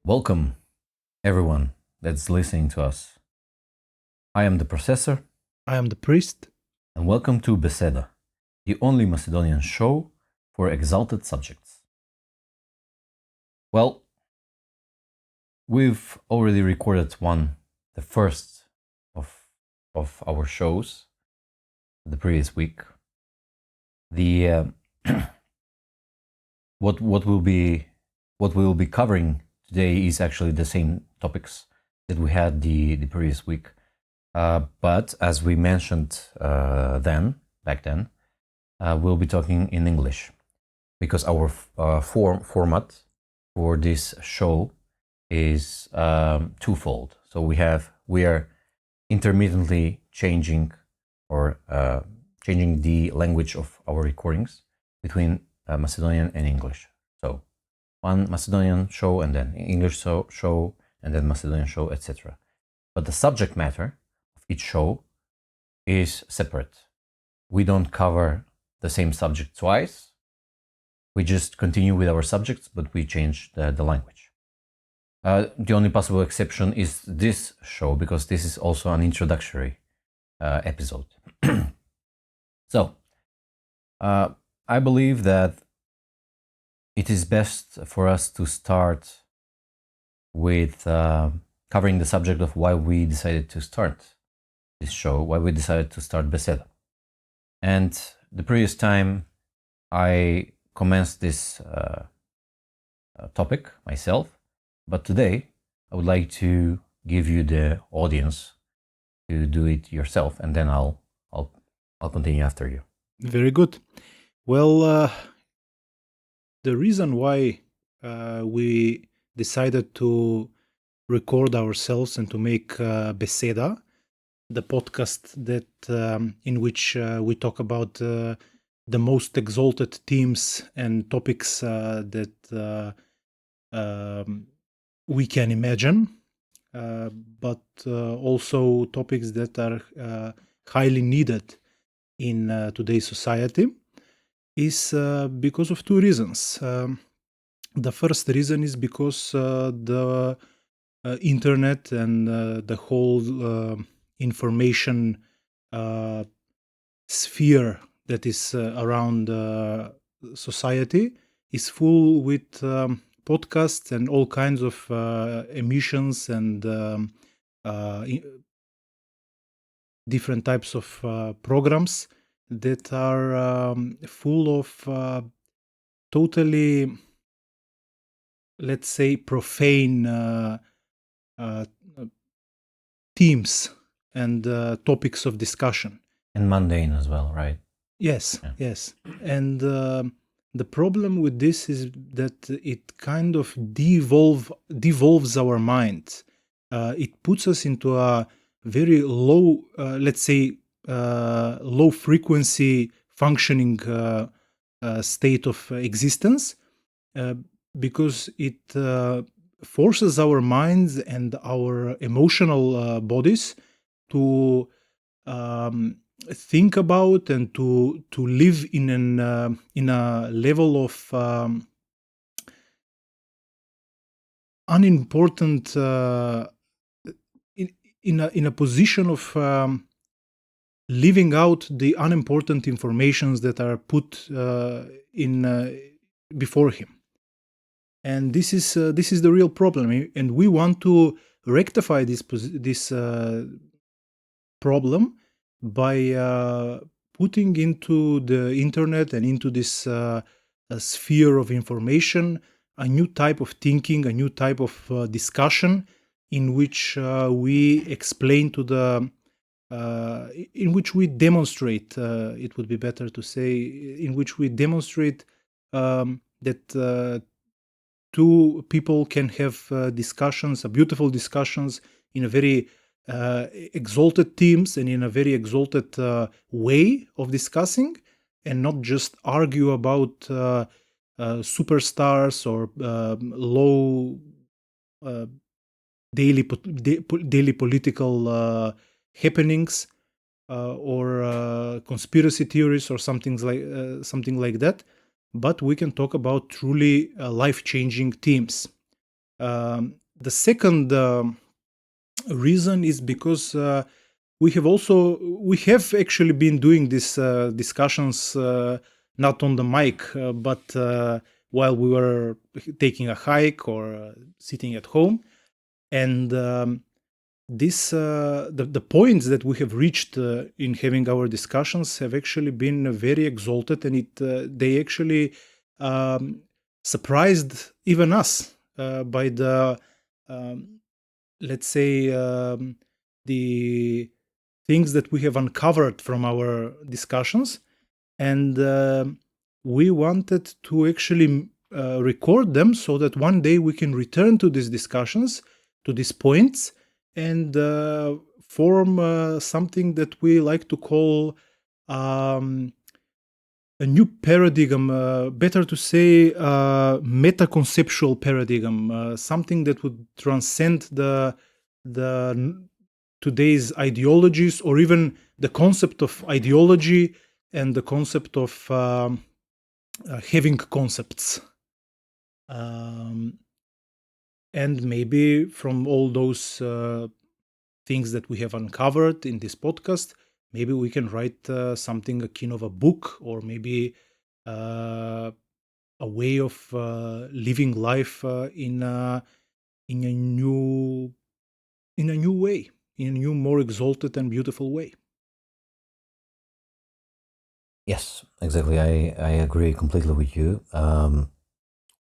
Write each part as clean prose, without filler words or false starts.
Welcome, everyone that's listening to us. I am the professor, I am the priest. and welcome to Bеседа, the only Macedonian show for exalted subjects. Well, we've already recorded the first of our shows the previous week. The what we'll be covering today is actually the same topics that we had the previous week. But as we mentioned back then, we'll be talking in English because our format for this show is twofold. So we are intermittently changing the language of our recordings between Macedonian and English. So one Macedonian show and then English show and then Macedonian show, etc. But the subject matter of each show is separate. We don't cover the same subject twice. We just continue with our subjects, but we change the language. The only possible exception is this show, because this is also an introductory episode. So, I believe that it is best for us to start with covering the subject of why we decided to start this show, why we decided to start Bеседа. And the previous time I commenced this topic myself, but today I would like to give you the audience to do it yourself, and then I'll continue after you. Very good. Well, the reason why we decided to record ourselves and to make Bеседа, the podcast that in which we talk about the most exalted themes and topics that we can imagine, but also topics that are highly needed in today's society, is because of two reasons. The first reason is because the internet and the whole information sphere that is around society is full with podcasts and all kinds of emissions and different types of programs that are full of totally, let's say, profane themes and topics of discussion. And mundane as well, right? Yes, Yeah. yes. And the problem with this is that it kind of devolves our minds. It puts us into a very low, let's say, low frequency functioning state of existence, because it forces our minds and our emotional bodies to think about and to live in a level of unimportant, in a position of living out the unimportant informations that are put in before him. And this is the real problem, and we want to rectify this problem by putting into the internet and into this sphere of information a new type of thinking, a new type of discussion, in which we explain to the in which we demonstrate, it would be better to say, in which we demonstrate that two people can have discussions, beautiful discussions, in a very exalted themes and in a very exalted way of discussing, and not just argue about superstars or low daily political happenings or conspiracy theories or something like that. But we can talk about truly life-changing themes. The second reason is because we have actually been doing these discussions not on the mic, but while we were taking a hike or sitting at home, and the points that we have reached in having our discussions have actually been very exalted, and they actually surprised even us by the let's say the things that we have uncovered from our discussions, and we wanted to actually record them so that one day we can return to these discussions, to these points, and form something that we like to call a new paradigm, better to say meta-conceptual paradigm, something that would transcend the today's ideologies, or even the concept of ideology and the concept of having concepts. And maybe from all those things that we have uncovered in this podcast, maybe we can write something akin of a book, or maybe a way of living life in a new way, in a new, more exalted and beautiful way. Yes, exactly. I agree completely with you.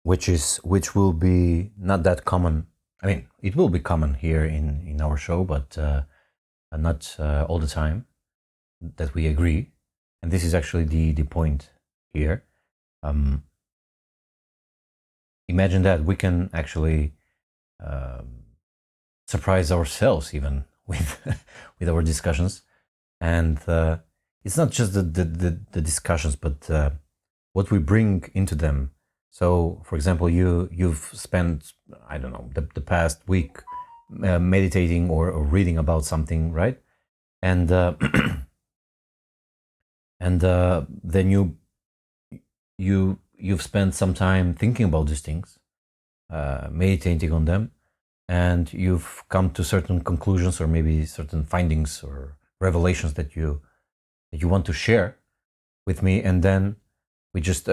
Which will be not that common. I mean, it will be common here in our show, but not all the time that we agree. And this is actually the point here. Imagine that we can actually surprise ourselves even with with our discussions, and it's not just the discussions, but what we bring into them. So, for example, you've spent, I don't know, the past week meditating or reading about something, right? And and then you've spent some time thinking about these things, meditating on them, and you've come to certain conclusions or maybe certain findings or revelations that you want to share with me, and then we just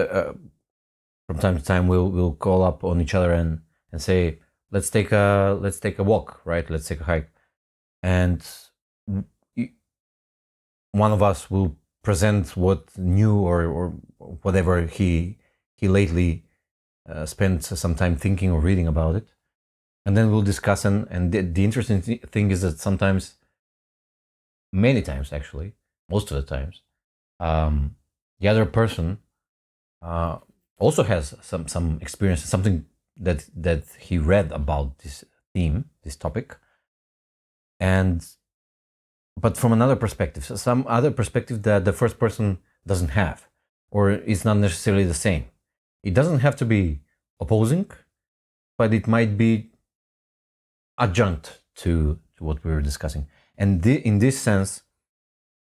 from time to time we'll call up on each other and say, let's take a walk, right? Let's take a hike, and one of us will present what new or whatever he lately spent some time thinking or reading about it, and then we'll discuss. And the interesting thing is that sometimes, many times actually, most of the times, the other person also has some experience, something that he read about this theme, this topic, and but from another perspective, so some other perspective that the first person doesn't have, or is not necessarily the same. It doesn't have to be opposing, but it might be adjunct to what we were discussing. And in this sense,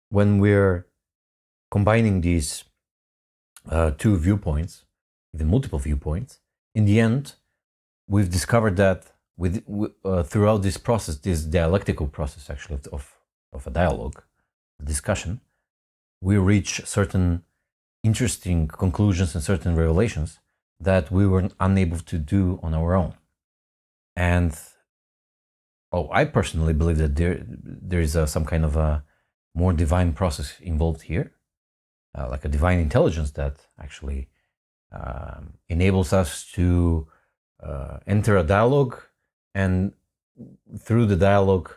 when we're combining these two viewpoints, even multiple viewpoints, in the end, we've discovered that throughout this process, this dialectical process, actually, of a dialogue, a discussion, we reach certain interesting conclusions and certain revelations that we were unable to do on our own. And I personally believe that there is some kind of a more divine process involved here, like a divine intelligence that actually enables us to enter a dialogue, and through the dialogue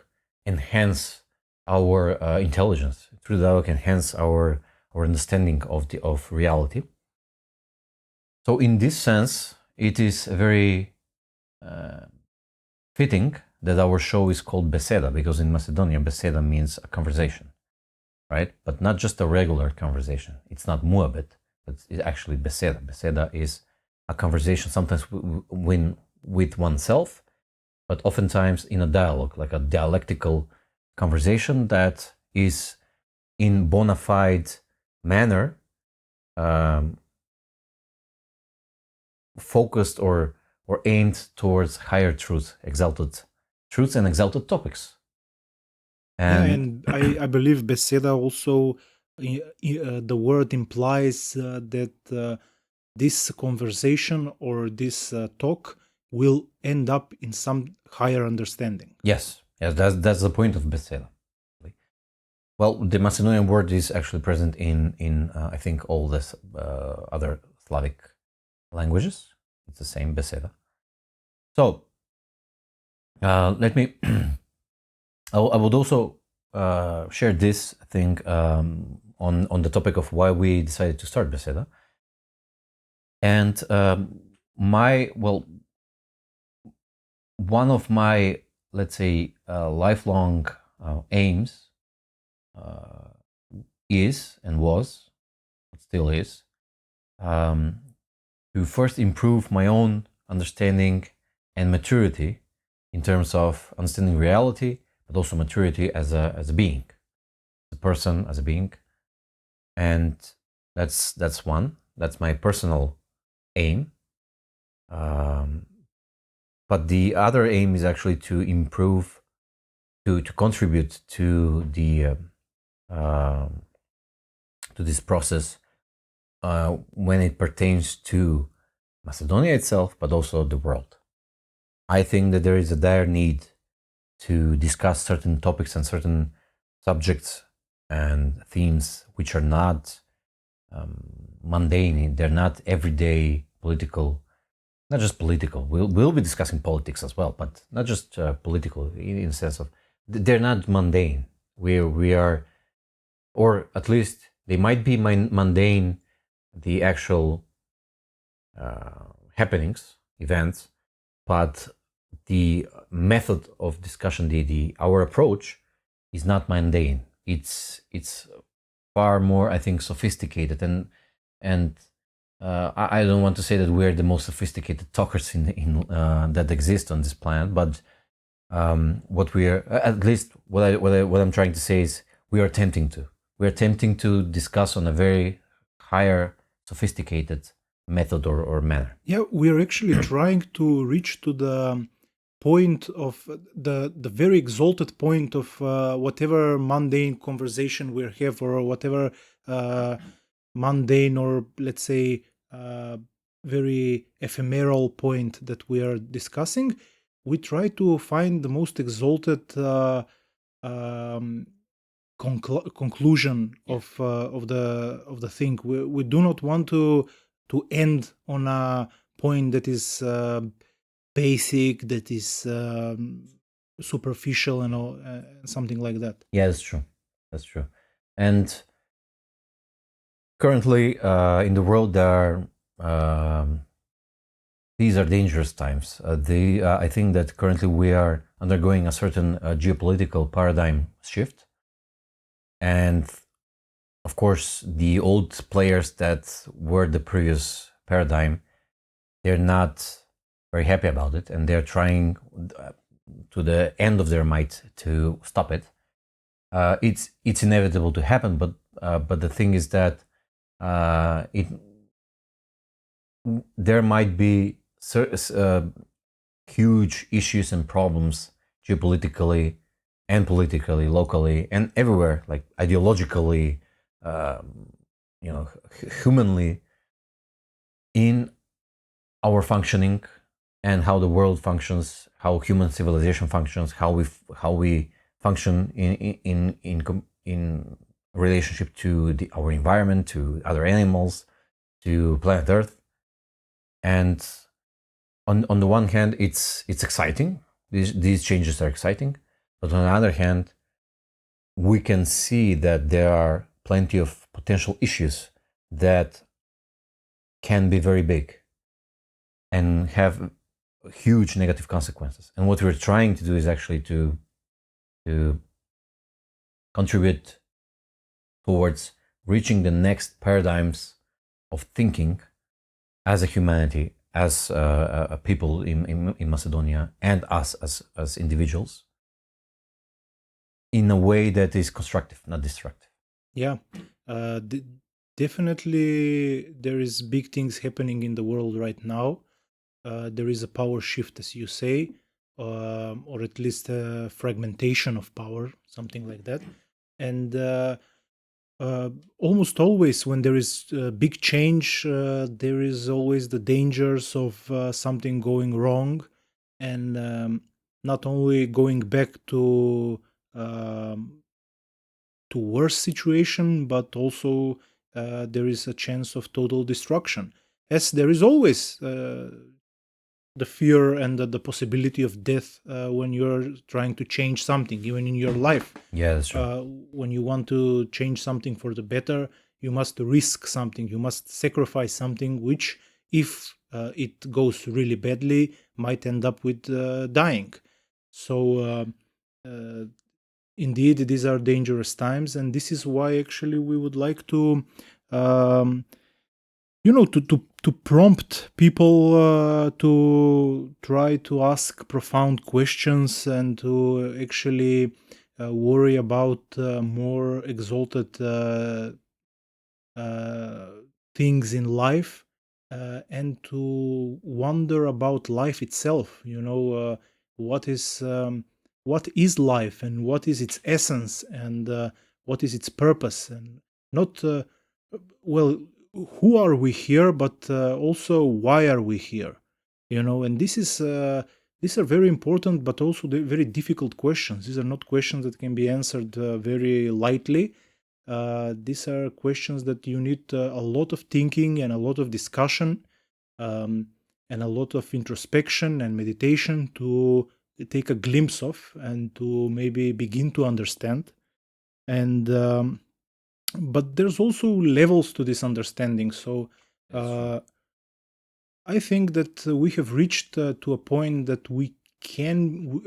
enhance our intelligence, through the dialogue enhance our understanding of reality. So in this sense, it is very fitting that our show is called Beseda, because in Macedonian, Beseda means a conversation, right? But not just a regular conversation. It's not muabet, but it's actually Beseda. Beseda is a conversation, sometimes with oneself, but oftentimes in a dialogue, like a dialectical conversation that is in bona fide manner focused or or aimed towards higher truth, exalted truths and exalted topics. And I believe Beseda also, the word implies that this conversation or this talk will end up in some higher understanding. Yes, that's the point of Bethesda. Well, the Macedonian word is actually present in I think all the other Slavic languages. It's the same Bethesda. So let me. I would also share this thing on the topic of why we decided to start Bethesda. And one of my, let's say, lifelong aims is and was, still is, to first improve my own understanding and maturity in terms of understanding reality, but also maturity as a being, as a person, as a being. And that's one. That's my personal aim. But the other aim is actually to improve, to contribute to the to this process when it pertains to Macedonia itself, but also the world. I think that there is a dire need to discuss certain topics and certain subjects and themes which are not mundane. They're not everyday political. Not just political. We'll be discussing politics as well, but not just political in the sense of they're not mundane. We are, or at least they might be mundane, the actual happenings, events, but the method of discussion, our approach, is not mundane. It's far more, I think, sophisticated, and I don't want to say that we're the most sophisticated talkers in that exist on this planet, but what we are, at least what I'm trying to say is we are attempting to discuss on a very higher, sophisticated method or manner. Yeah, we're actually trying to reach to the point of the very exalted point of whatever mundane conversation we have, or whatever mundane, or let's say very ephemeral point that we are discussing. We try to find the most exalted conclusion of the thing. We do not want to end on a point that is basic, that is superficial, and all, something like that. Yeah, that's true. And currently in the world there are these are dangerous times. I think that currently we are undergoing a certain geopolitical paradigm shift. And of course, the old players that were the previous paradigm, they're not very happy about it, and they're trying to the end of their might to stop it. It's inevitable to happen, but the thing is that there might be huge issues and problems geopolitically and politically, locally, and everywhere, like ideologically, humanly, in our functioning and how the world functions, how human civilization functions, how we function in relationship to our environment, to other animals, to planet Earth. And on the one hand, it's exciting. These changes are exciting, but on the other hand, we can see that there are plenty of potential issues that can be very big and have huge negative consequences. And what we're trying to do is actually to contribute towards reaching the next paradigms of thinking as a humanity, as a people in Macedonia, and us as individuals, in a way that is constructive, not destructive. Yeah, definitely there is big things happening in the world right now. there is a power shift, as you say, or at least a fragmentation of power, something like that. And almost always when there is a big change, there is always the dangers of something going wrong, and not only going back to worse situation, but also there is a chance of total destruction, as there is always the fear and the possibility of death when you're trying to change something, even in your life. Yeah, that's true. When you want to change something for the better, you must risk something, you must sacrifice something, which, if it goes really badly, might end up with dying. So indeed, these are dangerous times, and this is why actually we would like to to prompt people to try to ask profound questions and to actually worry about more exalted things in life, and to wonder about life itself. What is life, and what is its essence, and what is its purpose, and not well, who are we here, but also why are we here. And these are very important, but also very difficult questions. These are not questions that can be answered very lightly. These are questions that you need a lot of thinking and a lot of discussion, and a lot of introspection and meditation to take a glimpse of, and to maybe begin to understand. And but there's also levels to this understanding. So I think that we have reached to a point that we can,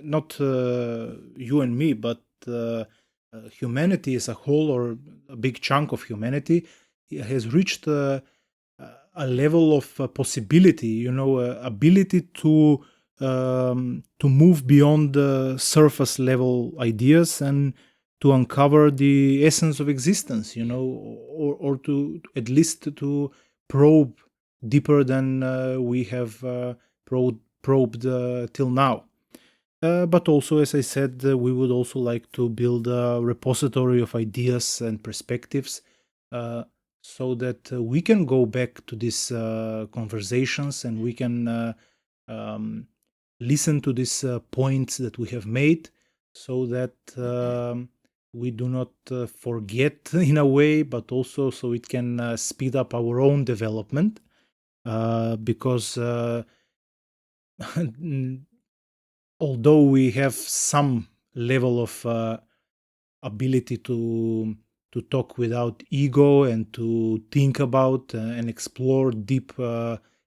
not you and me, but humanity as a whole, or a big chunk of humanity, has reached a level of possibility, ability to move beyond the surface level ideas, and to uncover the essence of existence, or to at least to probe deeper than we have probed till now. But also, as I said, we would also like to build a repository of ideas and perspectives, so that we can go back to these conversations, and we can listen to these points that we have made, so that we do not forget in a way, but also so it can speed up our own development, because although we have some level of ability to talk without ego, and to think about and explore deep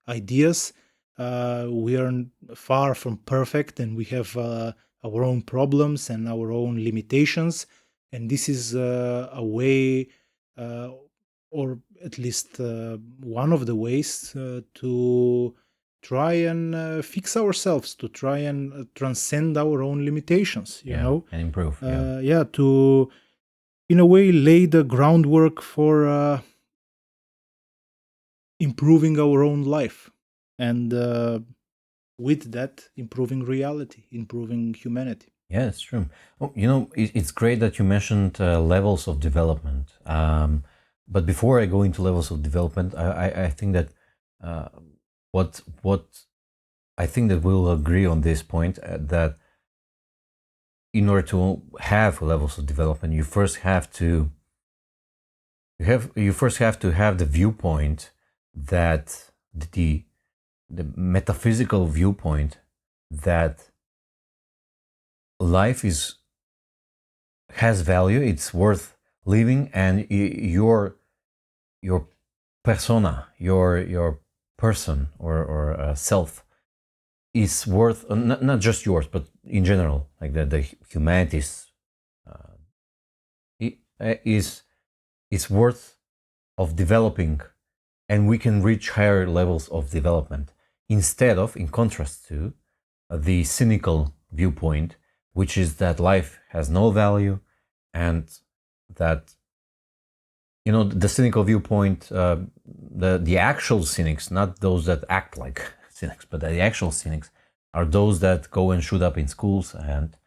ideas, we are far from perfect, and we have our own problems and our own limitations. And this is a way, or at least one of the ways, to try and fix ourselves, to try and transcend our own limitations, and improve. To, in a way, lay the groundwork for improving our own life, and with that, improving reality, improving humanity. Yeah, it's true. Oh, it's great that you mentioned levels of development. But before I go into levels of development, I think that what I think that we'll agree on this point, that in order to have levels of development, you first have to have the viewpoint, that the metaphysical viewpoint, that life has value, it's worth living, and your persona, your person, or self, is worth, not just yours, but in general, like the humanities, is worth of developing, and we can reach higher levels of development, instead of, in contrast to, the cynical viewpoint, which is that life has no value, and that, the cynical viewpoint, the actual cynics, not those that act like cynics, but the actual cynics are those that go and shoot up in schools and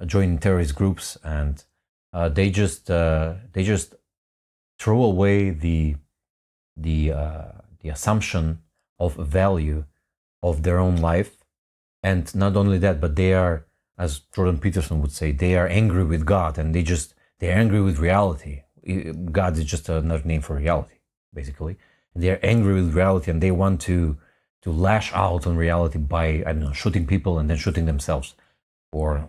join terrorist groups, and they just throw away the assumption of value of their own life. And not only that, but they are, as Jordan Peterson would say, they are angry with God, and they're angry with reality. God is just another name for reality, basically. And they're angry with reality, and they want to lash out on reality by, I don't know, shooting people and then shooting themselves, or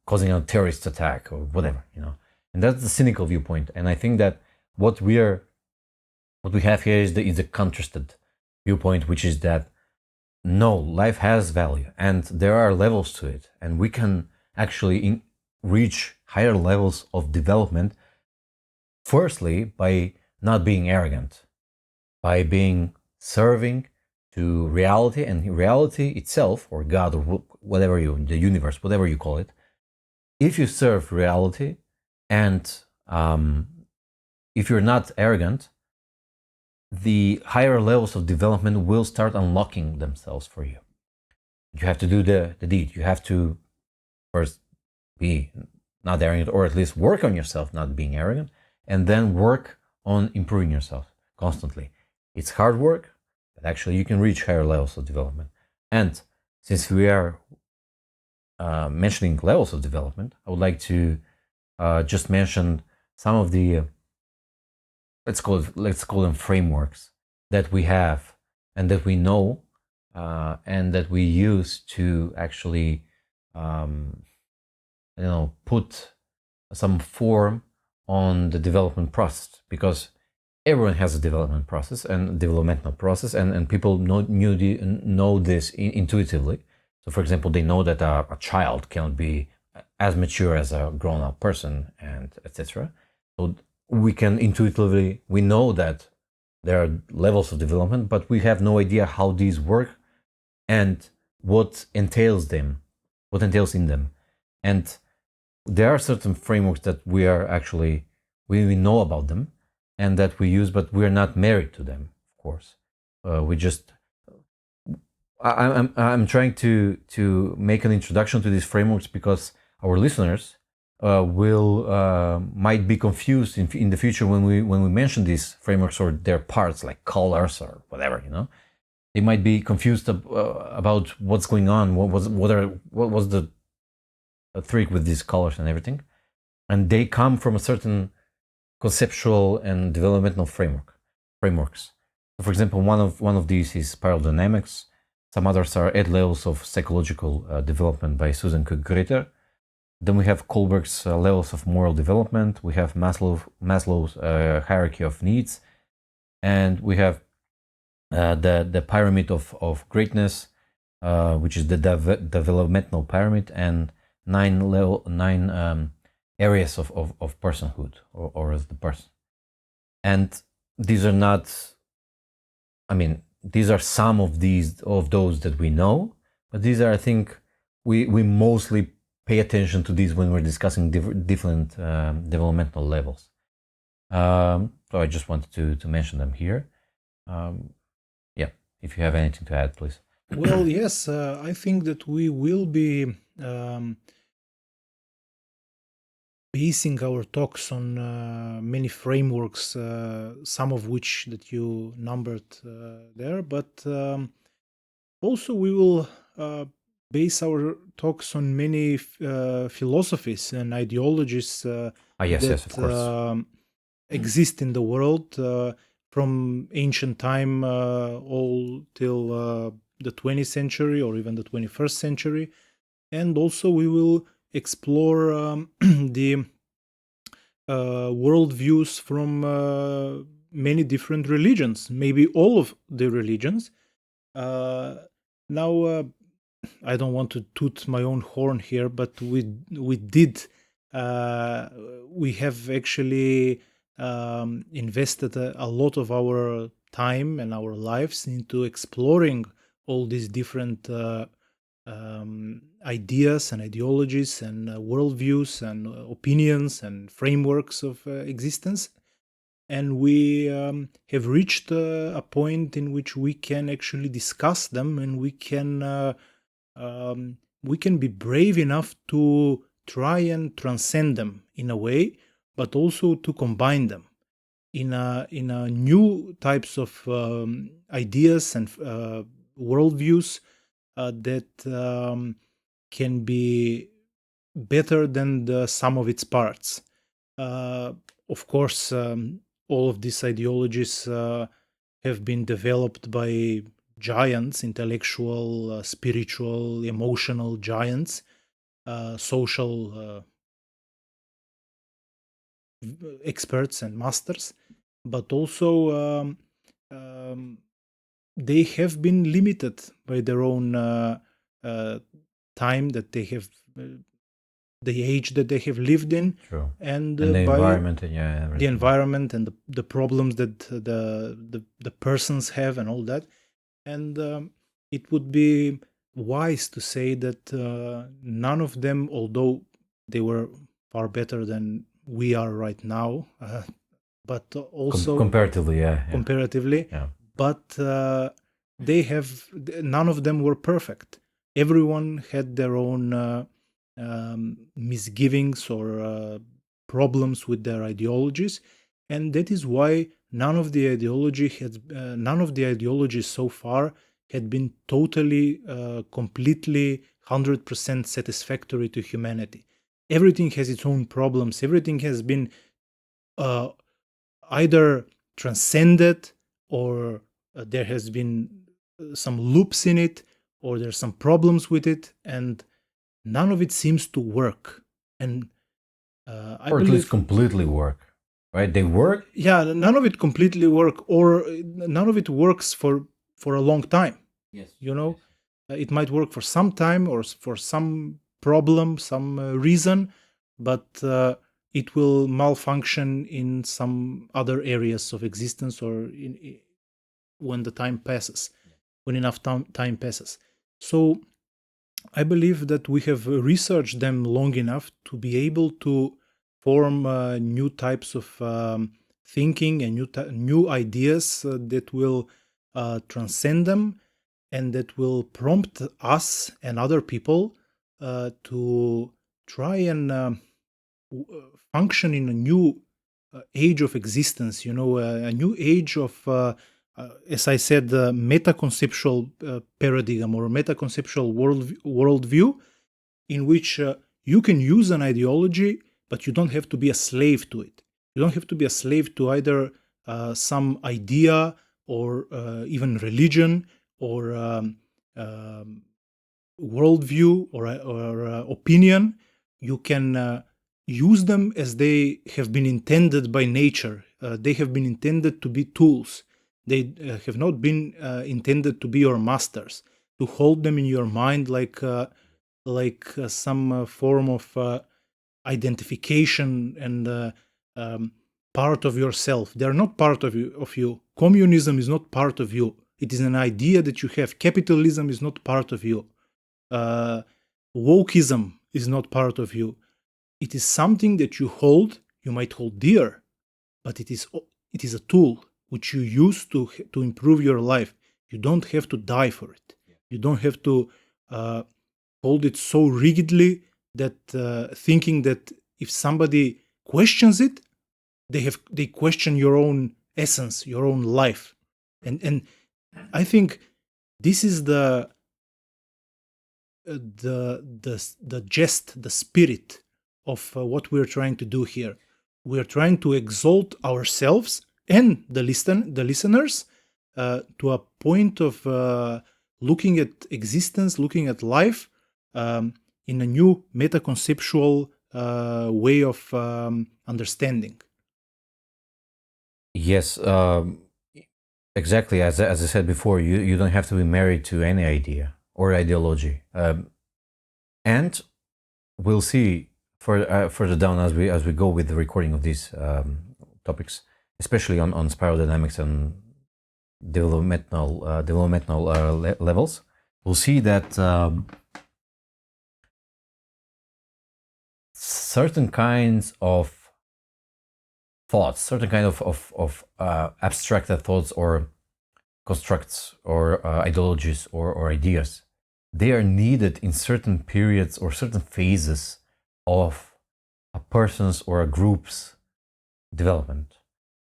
causing a terrorist attack or whatever, you know. And that's the cynical viewpoint. And I think that what we have here is the contrasted viewpoint, which is that no, life has value and there are levels to it, and we can actually reach higher levels of development, firstly by not being arrogant, by being serving to reality, and reality itself, or God, or whatever the universe, whatever you call it. If you serve reality, and if you're not arrogant, the higher levels of development will start unlocking themselves for you. You have to do the deed. You have to first be not arrogant, or at least work on yourself not being arrogant, and then work on improving yourself constantly. It's hard work, but actually you can reach higher levels of development. And since we are mentioning levels of development, I would like to just mention some of the let's call them frameworks that we have and that we know and that we use to actually put some form on the development process, because everyone has a development process and developmental process, and people know this intuitively. So, for example, they know that a child cannot be as mature as a grown-up person, and etc. So we can intuitively, we know that there are levels of development, but we have no idea how these work and what entails in them. And there are certain frameworks that we know about them and that we use, but we're not married to them, of course. I'm trying to make an introduction to these frameworks because our listeners might be confused in the future when we mention these frameworks or their parts, like colors or whatever, you know. They might be confused about what's going on, what was the trick with these colors and everything, and they come from a certain conceptual and developmental frameworks. So, for example, one of these is spiral dynamics. Some others are 8 levels of psychological development by Susan Cook-Griter. Then we have Kohlberg's levels of moral development. We have Maslow's hierarchy of needs, and we have the pyramid of greatness, which is the developmental pyramid, and 9 areas of personhood, or as the person. And these are not, these are some of those that we know, but these are, I think, we mostly pay attention to these when we're discussing different developmental levels. So I just wanted to mention them here. If you have anything to add, please. Well, yes, I think that we will be basing our talks on many frameworks, some of which that you numbered there, but also we will base our talks on many philosophies and ideologies Yes, of course. Exist in the world from ancient time all till the 20th century or even the 21st century. And also we will explore the worldviews from many different religions, maybe all of the religions. Now, I don't want to toot my own horn here, but we have actually invested a lot of our time and our lives into exploring all these different ideas and ideologies and worldviews and opinions and frameworks of existence. and we have reached a point in which we can actually discuss them, and we can be brave enough to try and transcend them in a way, but also to combine them in a new types of ideas and worldviews that can be better than the sum of its parts. Of course, all of these ideologies have been developed by giants, intellectual, spiritual, emotional giants, social experts and masters, but also they have been limited by their own time that they have, the age that they have lived in. True. And And the by environment, and the everything. environment and the problems that the persons have and all that. And it would be wise to say that none of them, although they were far better than we are right now, but also comparatively, comparatively, yeah. but none of them were perfect. Everyone had their own misgivings or problems with their ideologies, and that is why none of the ideologies so far had been totally, completely, 100% satisfactory to humanity. Everything has its own problems. Everything has been either transcended, or there has been some loops in it, or there's some problems with it, and none of it seems to work. And I Or at believe, least completely work, right? They work. yeah, none of it completely work, or none of it works for a long time. Yes. You know, it might work for some time or for some problem, some reason, but it will malfunction in some other areas of existence, or when the time passes, when enough time passes. So I believe that we have researched them long enough to be able to form new types of thinking and new ideas that will transcend them, and that will prompt us and other people to try and function in a new age of existence, a new age of, as I said, meta-conceptual paradigm, or meta-conceptual worldview, in which you can use an ideology, but you don't have to be a slave to it. You don't have to be a slave to either some idea, or even religion, or worldview, or opinion. You can use them as they have been intended by nature. They have been intended to be tools. They have not been intended to be your masters, to hold them in your mind like some form of identification and part of yourself. They are not part of you. Communism is not part of you. It is an idea that you have. Capitalism is not part of you. Wokeism is not part of you. It is something that you hold, you might hold dear, but it is a tool which you use to improve your life. You don't have to die for it. You don't have to hold it so rigidly that thinking that if somebody questions it, they question your own essence, your own life. And I think this is the gist, the spirit of what we're trying to do here. We're trying to exalt ourselves and the listeners to a point of looking at existence, looking at life in a new meta-conceptual way of understanding. Yes, exactly. As I said before, you don't have to be married to any idea or ideology, and we'll see further down as we go with the recording of these topics, especially on spiral dynamics and developmental levels. We'll see that certain kinds of thoughts, certain kind of abstracted thoughts or constructs or ideologies or ideas, they are needed in certain periods or certain phases of a person's or a group's development.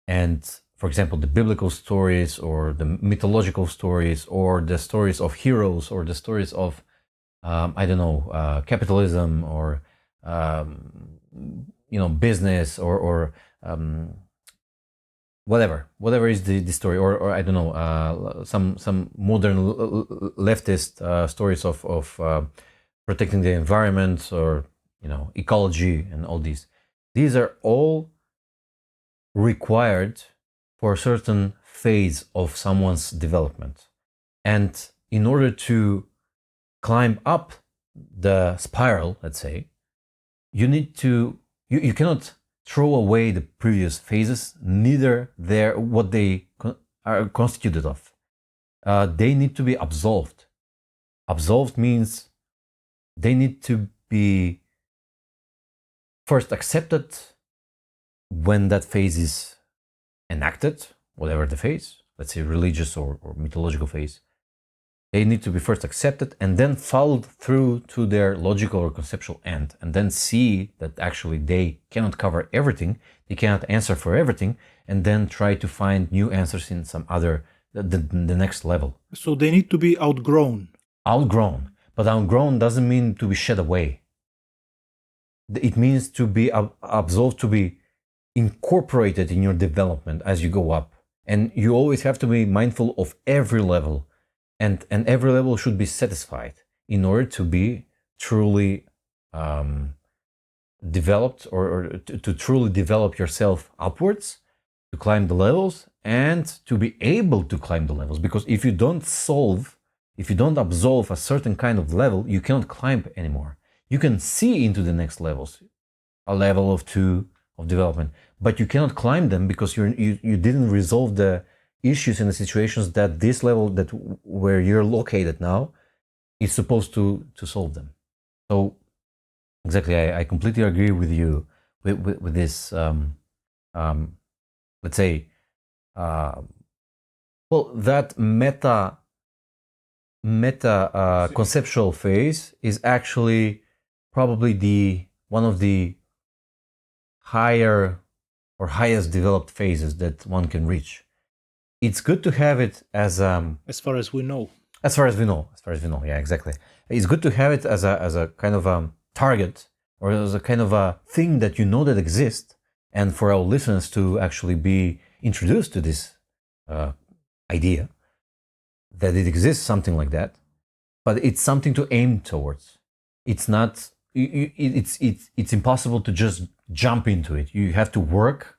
And for example, the biblical stories or the mythological stories or the stories of heroes or the stories of capitalism or business or whatever is the story, or I don't know, some modern leftist stories of protecting the environment or ecology and all these. These are all required for a certain phase of someone's development, and in order to climb up the spiral, let's say, you need to you cannot throw away the previous phases, neither what they are constituted of. They need to be absolved. Absolved means they need to be first accepted when that phase is enacted, whatever the phase, let's say religious or mythological phase. They need to be first accepted and then followed through to their logical or conceptual end, and then see that actually they cannot cover everything, they cannot answer for everything, and then try to find new answers in some other, the next level. So they need to be outgrown. Outgrown. But outgrown doesn't mean to be shed away. It means to be absolved, to be incorporated in your development as you go up. And you always have to be mindful of every level. And every level should be satisfied in order to be truly developed, or to truly develop yourself upwards, to climb the levels and to be able to climb the levels. Because if you don't absolve a certain kind of level, you cannot climb anymore. You can see into the next levels, a level of 2 of development, but you cannot climb them because you didn't resolve the issues and the situations that this level where you're located now is supposed to solve them. So exactly, I completely agree with you with this let's say that meta conceptual phase is actually probably one of the higher or highest developed phases that one can reach. It's good to have it as far as we know. As far as we know, yeah, exactly. It's good to have it as a kind of target, or as a kind of a thing that that exists, and for our listeners to actually be introduced to this idea that it exists, something like that. But it's something to aim towards. It's not. It's impossible to just jump into it. You have to work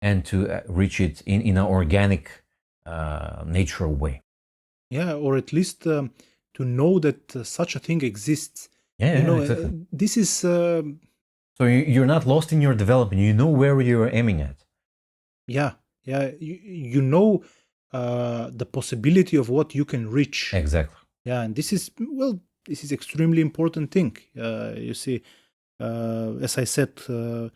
and to reach it in an organic, natural way. Yeah, or at least to know that such a thing exists. Yeah, exactly. This is. So you're not lost in your development. You know where you're aiming at. Yeah. You know the possibility of what you can reach. Exactly. Yeah, and this is extremely important thing. You see, as I said, the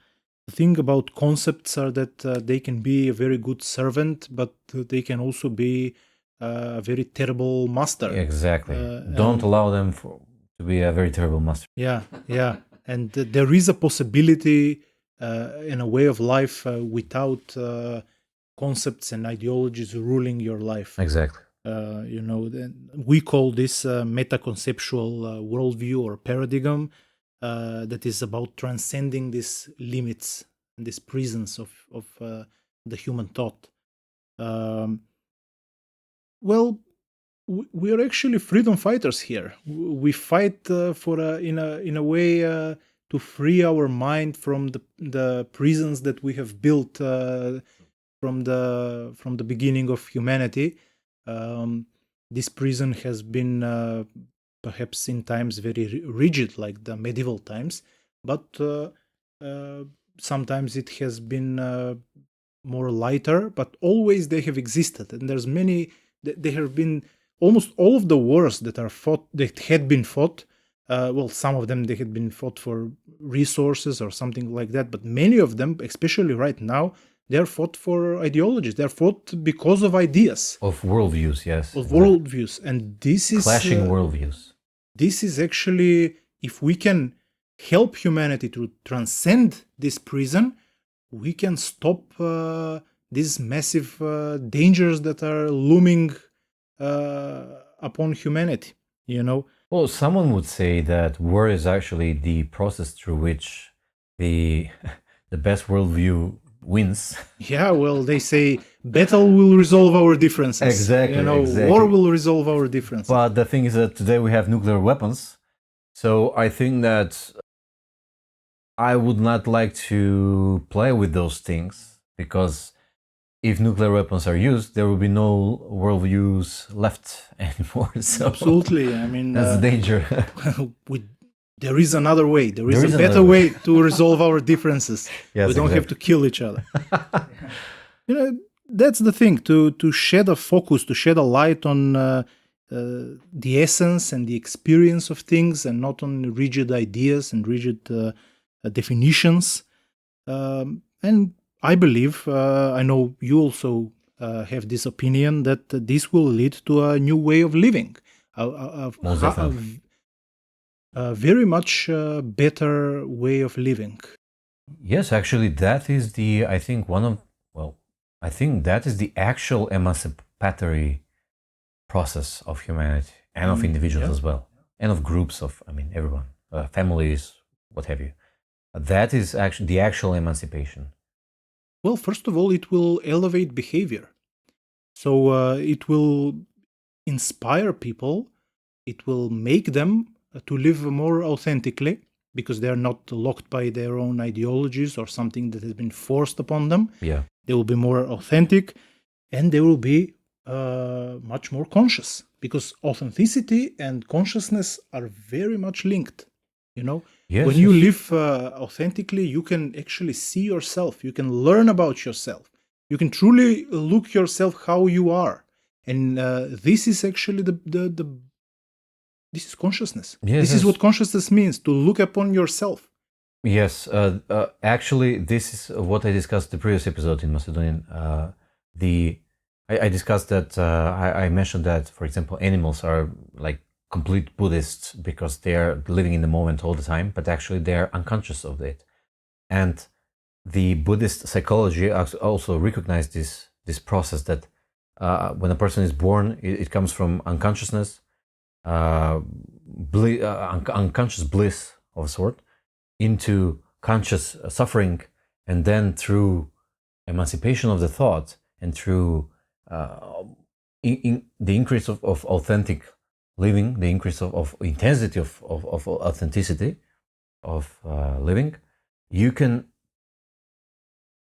thing about concepts are that they can be a very good servant, but they can also be a very terrible master. Exactly. Don't allow them to be a very terrible master. Yeah. And there is a possibility in a way of life without concepts and ideologies ruling your life. Exactly. We call this meta-conceptual worldview or paradigm that is about transcending these limits and these prisons of the human thought. We are actually freedom fighters here. We fight in a way to free our mind from the prisons that we have built from the beginning of humanity. This prison has been perhaps in times very rigid, like the medieval times, but sometimes it has been more lighter. But always they have existed, and there's many. There have been almost all of the wars that had been fought. Some of them they had been fought for resources or something like that, but many of them, especially right now, They're fought for ideologies. They're fought because of ideas, of worldviews, yes, of exactly. worldviews, and this is Clashing worldviews. This is actually, if we can help humanity to transcend this prison, we can stop these massive dangers that are looming upon humanity. You know. Well, someone would say that war is actually the process through which the the best worldview wins. Yeah, well, they say battle will resolve our differences. Exactly, You know, exactly. war will resolve our differences. But the thing is that today we have nuclear weapons, so I think that I would not like to play with those things, because if nuclear weapons are used, there will be no worldviews left anymore. So Absolutely. I mean, that's the danger. there is another way. There is There is a better another way to resolve our differences. Yes, We don't have to exactly. kill each other. You know, that's the thing, to shed a focus, to shed a light on the essence and the experience of things, and not on rigid ideas and rigid definitions. And I believe, I know you also have this opinion, that this will lead to a new way of living, Most definitely. a very much better way of living. Yes, actually, that is the, I think, I think that is the actual emancipatory process of humanity and of individuals yeah. as well, and of groups of, I mean, everyone, families, what have you. That is actually the actual emancipation. Well, first of all, it will elevate behavior. So it will inspire people. It will make them to live more authentically, because they are not locked by their own ideologies or something that has been forced upon them. Yeah. They will be more authentic, and they will be much more conscious, because authenticity and consciousness are very much linked. You know, Yes, when you yes. live authentically, you can actually see yourself. You can learn about yourself. You can truly look yourself how you are, and this is actually this is consciousness. Yes, This is yes. what consciousness means: to look upon yourself. Yes, actually, this is what I discussed the previous episode in Macedonian. I discussed that I mentioned that, for example, animals are like complete Buddhists because they are living in the moment all the time, but actually they are unconscious of it. And the Buddhist psychology also recognized this process that when a person is born, it comes from unconsciousness, unconscious bliss of a sort, into conscious suffering, and then through emancipation of the thought and through the increase of authentic living, the increase of intensity of authenticity of living, you can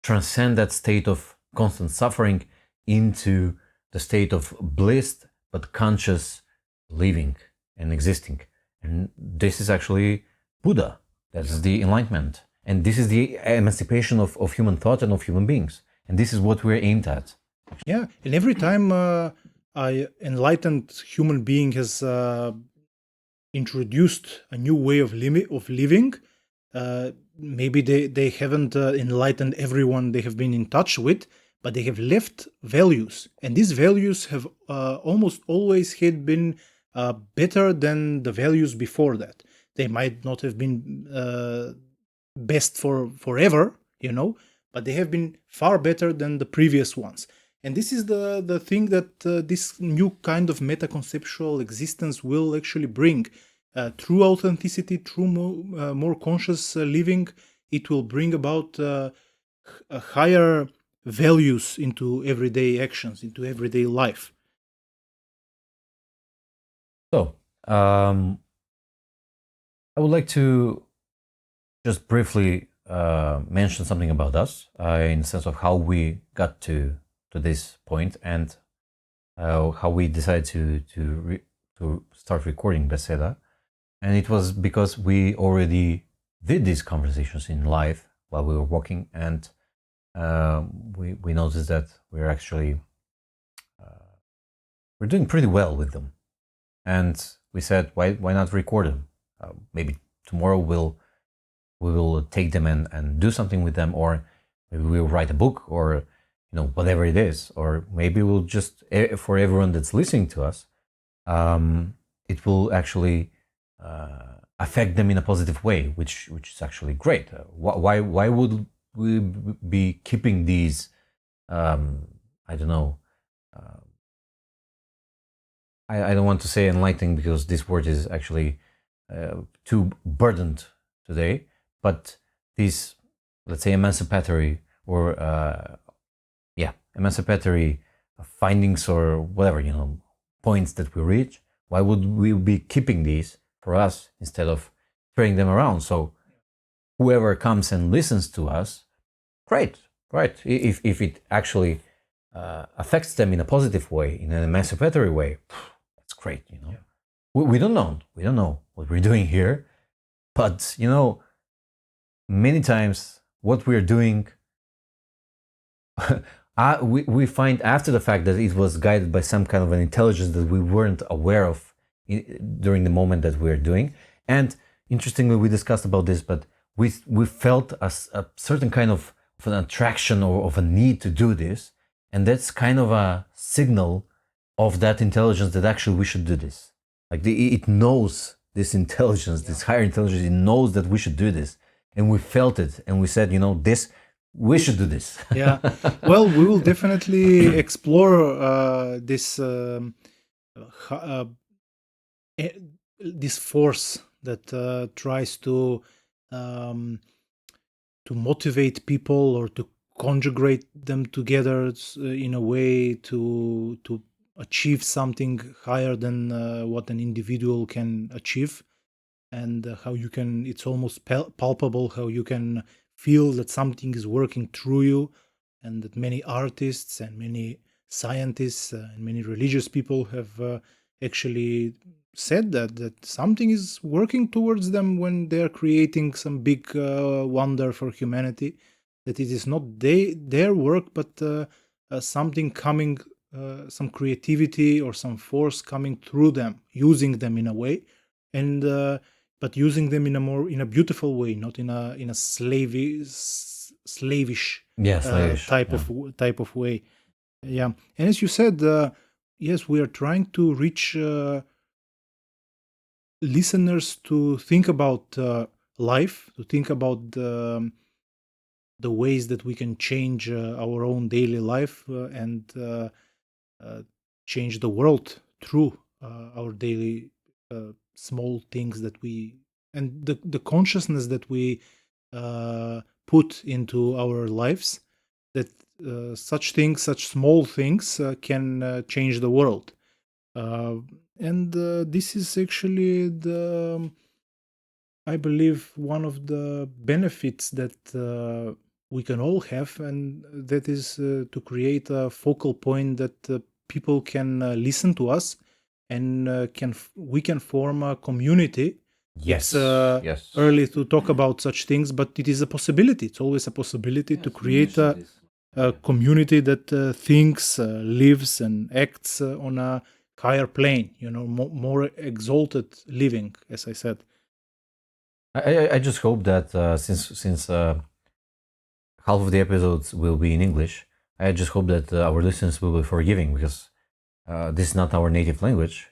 transcend that state of constant suffering into the state of bliss but conscious living and existing. And this is actually Buddha. That's the enlightenment. And this is the emancipation of human thought and of human beings. And this is what we're aimed at. Yeah, and every time an enlightened human being has introduced a new way of living, maybe they haven't enlightened everyone they have been in touch with, but they have left values, and these values have almost always had been better than the values before that. They might not have been best for forever, you know, but they have been far better than the previous ones. And this is the thing that this new kind of meta-conceptual existence will actually bring. Through authenticity, through more conscious living, it will bring about higher values into everyday actions, into everyday life. So, I would like to just briefly mention something about us in the sense of how we got to this point and how we decided to start recording Beseda. And it was because we already did these conversations in live while we were walking, and we noticed that we're actually we're doing pretty well with them. And we said, why not record them? Maybe tomorrow we will take them and do something with them, or maybe we'll write a book, or whatever it is, or maybe we'll just, for everyone that's listening to us, it will actually affect them in a positive way, which is actually great. Why would we be keeping these? I don't know. I don't want to say enlightening, because this word is actually too burdened today. But these, let's say, emancipatory or emancipatory findings, or whatever, points that we reach, why would we be keeping these for us instead of throwing them around? So whoever comes and listens to us, great. If it actually affects them in a positive way, in an emancipatory way, that's great. We don't know what we're doing here, but many times what we're doing, we find after the fact that it was guided by some kind of an intelligence that we weren't aware of during the moment that we're doing. And interestingly, we discussed about this, but we felt a certain kind of an attraction or of a need to do this, and that's kind of a signal of that intelligence that actually we should do this. Like it knows, this intelligence, this higher intelligence, it knows that we should do this, and we felt it, and we said, this. We should do this. Yeah. Well, we will definitely explore this force that tries to motivate people, or to conjugate them together in a way to achieve something higher than what an individual can achieve, and how you can, it's almost palpable, how you can feel that something is working through you, and that many artists and many scientists and many religious people have actually said that something is working towards them when they're creating some big wonder for humanity, that it is not their work, but something coming, some creativity or some force coming through them, using them in a way, and but using them in a beautiful way, not in a slavish type of way. Yeah. And as you said, yes, we are trying to reach listeners to think about life, to think about the ways that we can change our own daily life, and change the world through our daily small things that we, and the consciousness that we put into our lives, that such small things can change the world. And this is actually I believe, one of the benefits that we can all have, and that is to create a focal point that people can listen to us, and we can form a community. Yes. It's early to talk about such things, but it is a possibility. It's always a possibility to create a community that thinks, lives, and acts on a higher plane. More exalted living, as I said. I just hope that since half of the episodes will be in English, I just hope that our listeners will be forgiving, because this is not our native language.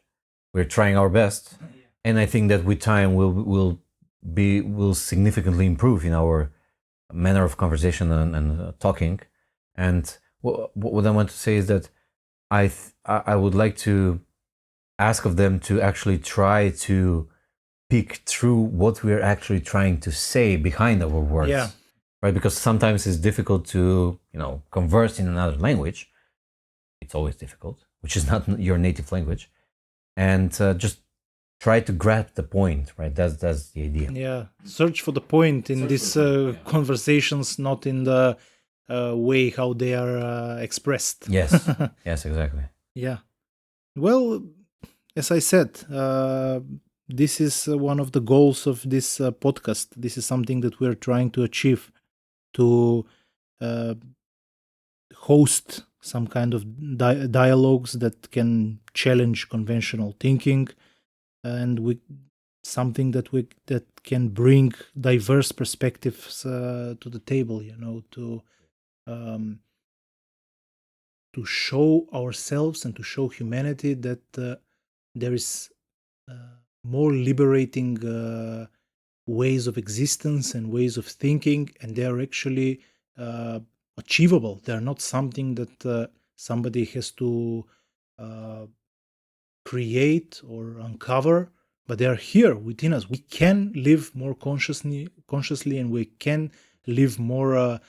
We're trying our best, and I think that with time will significantly improve in our manner of conversation and talking. And what I want to say is that I would like to ask of them to actually try to pick through what we're actually trying to say behind our words. Yeah. Right? Because sometimes it's difficult to, converse in another language. It's always difficult, which is not your native language. And just try to grab the point, right? That's the idea. Yeah. Search for the point in these conversations, not in the way how they are expressed. Yes. Yes, exactly. Yeah. Well, as I said, this is one of the goals of this podcast. This is something that we're trying to achieve, to host some kind of dialogues that can challenge conventional thinking, and something that can bring diverse perspectives to the table. To to show ourselves and to show humanity that there is more liberating ways of existence and ways of thinking, and they are actually achievable. They are not something that somebody has to create or uncover, but they are here within us. We can live more consciously, and we can live more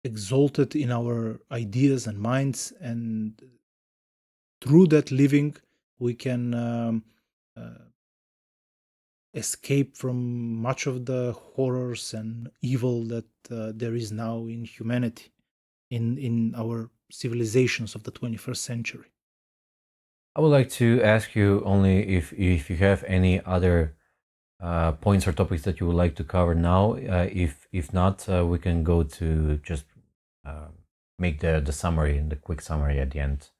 exalted in our ideas and minds. And through that living, we can escape from much of the horrors and evil that there is now in humanity, in our civilizations of the 21st century. I would like to ask you only if you have any other points or topics that you would like to cover now. If not, we can go to just make the summary and the quick summary at the end.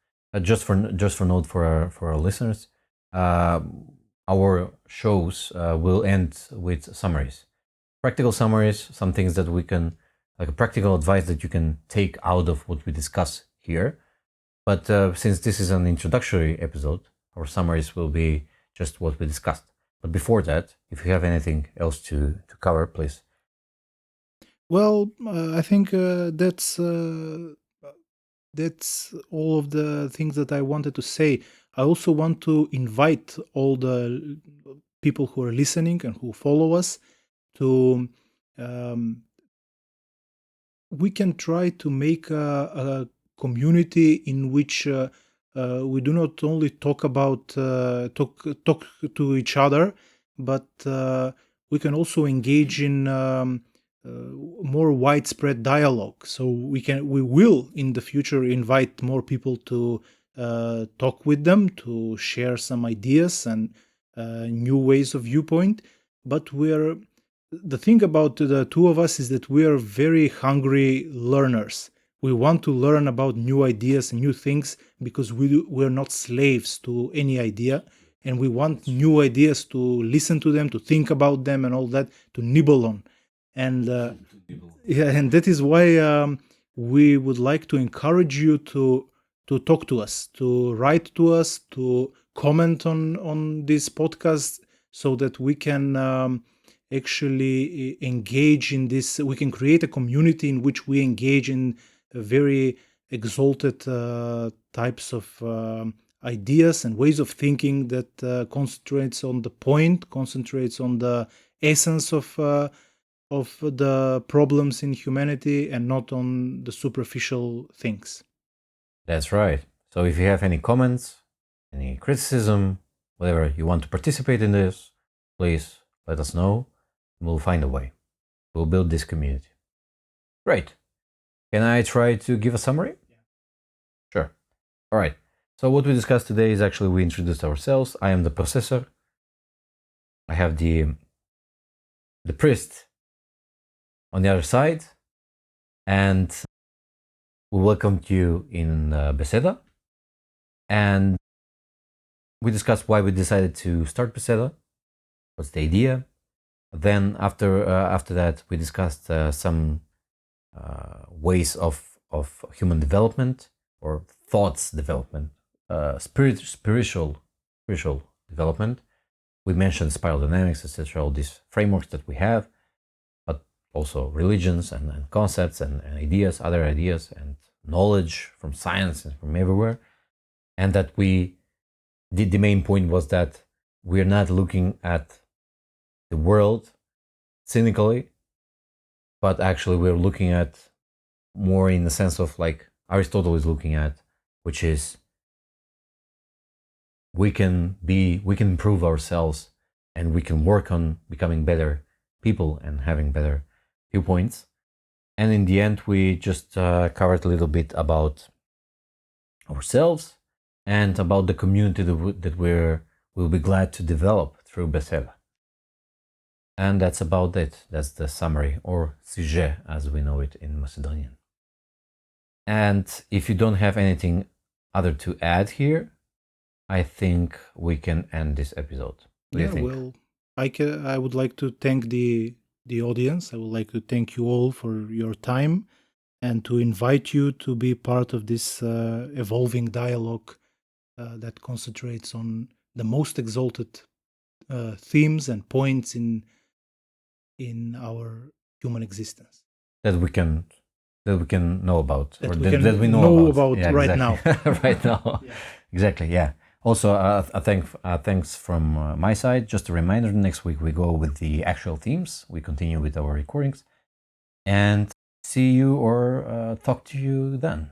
Just for note for our listeners, our shows will end with summaries, practical summaries, some things that we can, like a practical advice that you can take out of what we discuss here. But since this is an introductory episode, our summaries will be just what we discussed. But before that, if you have anything else to cover, please. Well, I think that's all of the things that I wanted to say. I also want to invite all the people who are listening and who follow us to we can try to make a community in which we do not only talk about talk to each other, but we can also engage in more widespread dialogue. So we will in the future invite more people to talk with them, to share some ideas and new ways of viewpoint. But the thing about the two of us is that we are very hungry learners. We want to learn about new ideas and new things because we're not slaves to any idea, and we want new ideas to listen to them, to think about them, and all that, to nibble on. And yeah, and that is why we would like to encourage you to talk to us, to write to us, to comment on this podcast, so that we can actually engage in this. We can create a community in which we engage in very exalted types of ideas and ways of thinking that concentrates on the point, concentrates on the essence of the problems in humanity, and not on the superficial things. That's right. So if you have any comments, any criticism, whatever you want to participate in this, please let us know. We'll find a way. We'll build this community. Great. Can I try to give a summary? Yeah. Sure. All right. So what we discussed today is actually we introduced ourselves. I am the processor. I have the priest on the other side. And we welcomed you in Bеседа. And we discussed why we decided to start Bеседа. What's the idea? Then after that, we discussed some ways of human development or thoughts development, spiritual development. We mentioned spiral dynamics, etc. All these frameworks that we have, but also religions and concepts and ideas, other ideas, and knowledge from science and from everywhere. And that the main point was that we're not looking at the world cynically, but actually we're looking at more in the sense of like Aristotle is looking at, which is we can improve ourselves and we can work on becoming better people and having better viewpoints. And in the end, we just covered a little bit about ourselves and about the community that we'll be glad to develop through Bеседа. And that's about it. That's the summary, or sujet as we know it in Macedonian. And if you don't have anything other to add here, I think we can end this episode. What do you think? Well, I would like to thank the the audience. I would like to thank you all for your time and to invite you to be part of this evolving dialogue that concentrates on the most exalted themes and points in our human existence that we can know about, that or we can that we know about Yeah, right exactly. now. Right now. Yeah. Exactly. Yeah. Also, thanks from my side. Just a reminder: next week we go with the actual themes. We continue with our recordings, and see you or talk to you then.